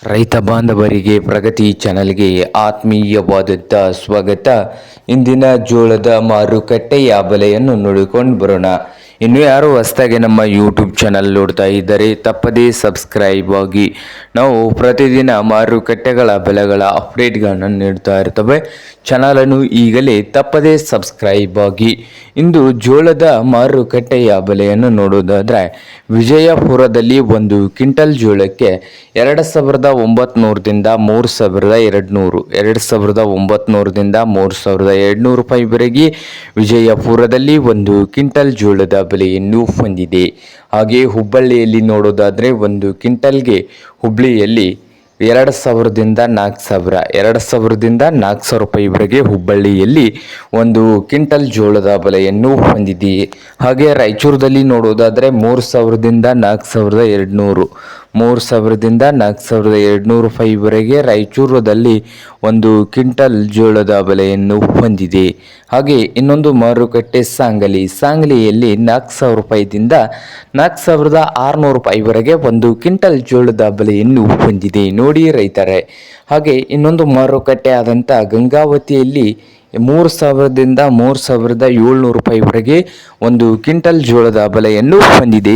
ರೈತ ಬಾಂಧವರಿಗೆ ಪ್ರಗತಿ ಚಾನಲ್ಗೆ ಆತ್ಮೀಯವಾದಂಥ ಸ್ವಾಗತ. ಇಂದಿನ ಜೋಳದ ಮಾರುಕಟ್ಟೆಯ ಬೆಲೆಯನ್ನು ನೋಡಿಕೊಂಡು ಬರೋಣ. ಇನ್ನು ಯಾರು ಹೊಸದಾಗಿ ನಮ್ಮ ಯೂಟ್ಯೂಬ್ ಚಾನಲ್ ನೋಡ್ತಾ ಇದ್ದರೆ ತಪ್ಪದೇ ಸಬ್ಸ್ಕ್ರೈಬ್ ಆಗಿ. ನಾವು ಪ್ರತಿದಿನ ಮಾರುಕಟ್ಟೆಗಳ ಬೆಲೆಗಳ ಅಪ್ಡೇಟ್ಗಳನ್ನು ನೀಡ್ತಾ ಇರ್ತವೆ. ಚಾನಲನ್ನು ಈಗಲೇ ತಪ್ಪದೇ ಸಬ್ಸ್ಕ್ರೈಬ್ ಆಗಿ. ಇಂದು ಜೋಳದ ಮಾರುಕಟ್ಟೆಯ ಬೆಲೆಯನ್ನು ನೋಡೋದಾದರೆ ವಿಜಯಪುರದಲ್ಲಿ ಒಂದು ಕ್ವಿಂಟಲ್ ಜೋಳಕ್ಕೆ 2,900ದಿಂದ 3,200, 2,900ದಿಂದ 3,200 ರೂಪಾಯಿವರೆಗೆ ವಿಜಯಪುರದಲ್ಲಿ ಒಂದು ಕ್ವಿಂಟಲ್ ಜೋಳದ ಬೆಲೆಯನ್ನು ಹೊಂದಿದೆ. ಹಾಗೆ ಹುಬ್ಬಳ್ಳಿಯಲ್ಲಿ ನೋಡೋದಾದರೆ ಒಂದು ಕ್ವಿಂಟಲ್ಗೆ ಹುಬ್ಬಳ್ಳಿಯಲ್ಲಿ 2,000ದಿಂದ 4,000, 2,000ದಿಂದ 4,000 ರೂಪಾಯಿವರೆಗೆ ಹುಬ್ಬಳ್ಳಿಯಲ್ಲಿ ಒಂದು ಕ್ವಿಂಟಲ್ ಜೋಳದ ಬೆಲೆಯನ್ನು ಹೊಂದಿದೆ. ಹಾಗೆ ರಾಯಚೂರದಲ್ಲಿ ನೋಡೋದಾದರೆ 3,000ದಿಂದ 4,200, 3,000ದಿಂದ 4,200 ರೂಪಾಯಿವರೆಗೆ ರಾಯಚೂರದಲ್ಲಿ ಒಂದು ಕ್ವಿಂಟಲ್ ಜೋಳದ ಬೆಲೆಯನ್ನು ಹೊಂದಿದೆ. ಹಾಗೆ ಇನ್ನೊಂದು ಮಾರುಕಟ್ಟೆ ಸಾಂಗ್ಲಿಯಲ್ಲಿ 4,000 ರೂಪಾಯಿದಿಂದ 4,600 ರೂಪಾಯಿವರೆಗೆ ಒಂದು ಕ್ವಿಂಟಲ್ ಜೋಳದ ಬೆಲೆಯನ್ನು ಹೊಂದಿದೆ ನೋಡಿ ರೈತರೇ. ಹಾಗೆ ಇನ್ನೊಂದು ಮಾರುಕಟ್ಟೆ ಆದಂಥ ಗಂಗಾವತಿಯಲ್ಲಿ 3,000ದಿಂದ 3,700 ರೂಪಾಯಿವರೆಗೆ ಒಂದು ಕ್ವಿಂಟಲ್ ಜೋಳದ ಬೆಲೆಯನ್ನು ಹೊಂದಿದೆ.